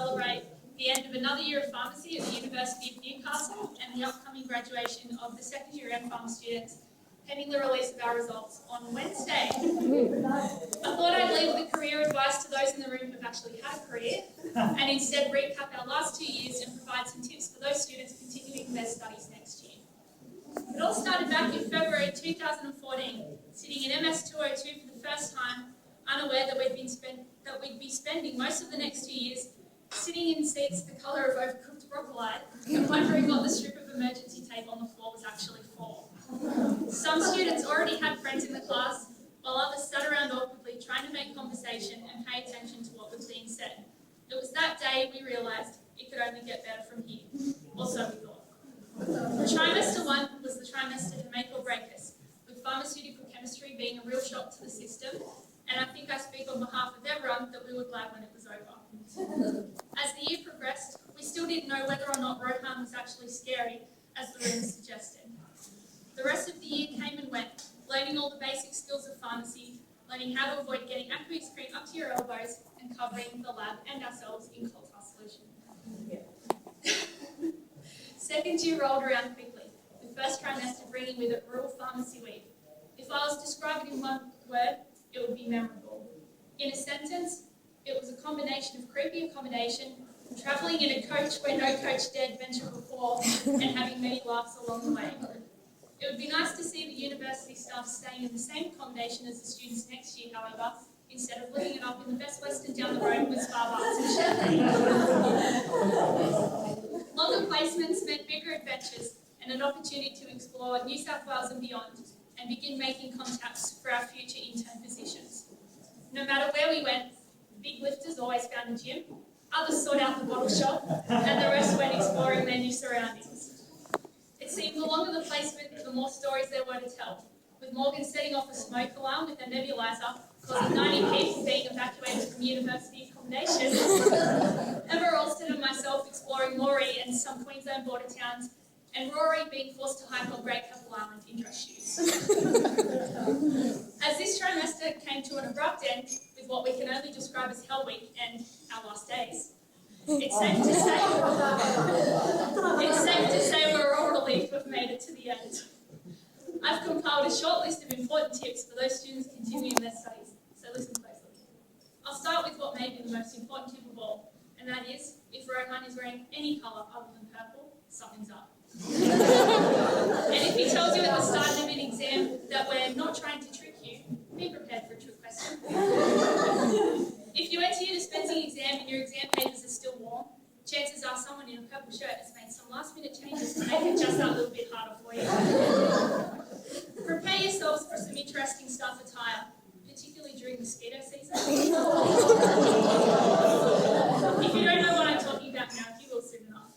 celebrate the end of another year of pharmacy at the University of Newcastle and the upcoming graduation of the second year M-Pharm students, pending the release of our results on Wednesday. I thought I'd leave the career advice to those in the room who've actually had a career, and instead recap our last 2 years and provide some tips for those students continuing their studies next year. It all started back in February 2014, sitting in MS 202 for the first time, unaware that we'd be spending most of the next 2 years sitting in seats the colour of overcooked broccoli and wondering what the strip of emergency tape on the floor was actually for. Some students already had friends in the class, while others sat around awkwardly trying to make conversation and pay attention to what was being said. It was that day we realised it could only get better from here, or so we thought. Trimester 1 was the trimester to make or break us, with pharmaceutical chemistry being a real shock to the system, and I think I speak on behalf of everyone that we were glad when it was over. As the year progressed, we still didn't know whether or not Rohan was actually scary, as the rumours suggested. The rest of the year came and went, learning all the basic skills of pharmacy, learning how to avoid getting aqueous cream up to your elbows, and covering the lab and ourselves in coal tar solution. Second year rolled around quickly, with first trimester bringing with it rural pharmacy week. If I was to describe it in one word, it would be memorable. In a sentence, it was a combination of creepy accommodation, travelling in a coach where no coach dared venture before, and having many laughs along the way. It would be nice to see the university staff staying in the same accommodation as the students next year, however, instead of living it up in the Best Western down the road with Starbucks and champagne. Longer placements meant bigger adventures and an opportunity to explore New South Wales and beyond and begin making contacts for our future intern positions. No matter where we went, big lifters always found a gym, others sought out the bottle shop, and the rest went exploring their new surroundings. It seemed the longer the placement, the more stories there were to tell, with Morgan setting off a smoke alarm with a nebulizer, causing 90 people being evacuated from university accommodation, Emma Ralston and myself exploring Moree and some Queensland border towns, and Rory being forced to hike on Great Keppel Island in dress shoes. As this trimester came to an abrupt end, with what we can only describe as Hell Week and our last days, it's safe to say we're all relieved we've made it to the end. I've compiled a short list of important tips for those students continuing their studies, so listen closely. I'll start with what may be the most important tip of all, and that is, if Rohan is wearing any colour other than purple, something's up. And if he tells you at the start of an exam that we're not trying to trick you, be prepared for a trick question. If you enter your dispensing exam and your exam papers are still warm, chances are someone in a purple shirt has made some last-minute changes to make it just that little bit harder for you. Prepare yourselves for some interesting staff attire, particularly during mosquito season. If you don't know what I'm talking about now, you will soon enough.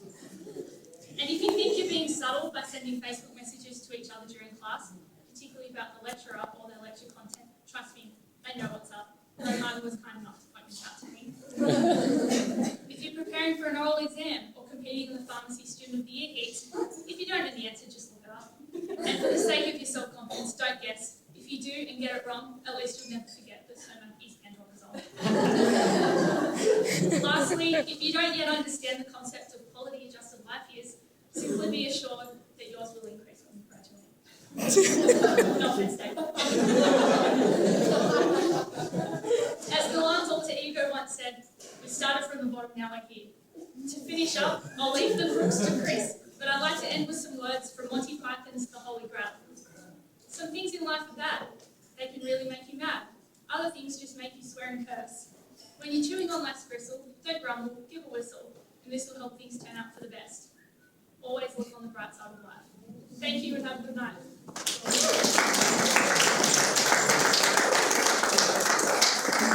And if you think you're being subtle by sending Facebook messages to each other during class, particularly about the lecturer or their lecture content, trust me, they know what's up. Rohan was kind enough to point this out to me. If you're preparing for an oral exam or competing in the Pharmacy Student of the Year heats, if you don't know the answer, just look it up. And for the sake of your self-confidence, don't guess. If you do and get it wrong, at least you'll never forget that Soma is andronisol. Lastly, if you don't yet understand the concept of quality-adjusted life years, simply be assured that yours will increase when you graduate. No offense, Dave. As Milan's alter ego once said, we started from the bottom, now we're here. To finish up, I'll leave the crooks to Chris, but I'd like to end with some words from Monty Python's The Holy Grail. Some things in life are bad. They can really make you mad. Other things just make you swear and curse. When you're chewing on last gristle, don't grumble, give a whistle, and this will help things turn out for the best. Always look on the bright side of life. Thank you and have a good night.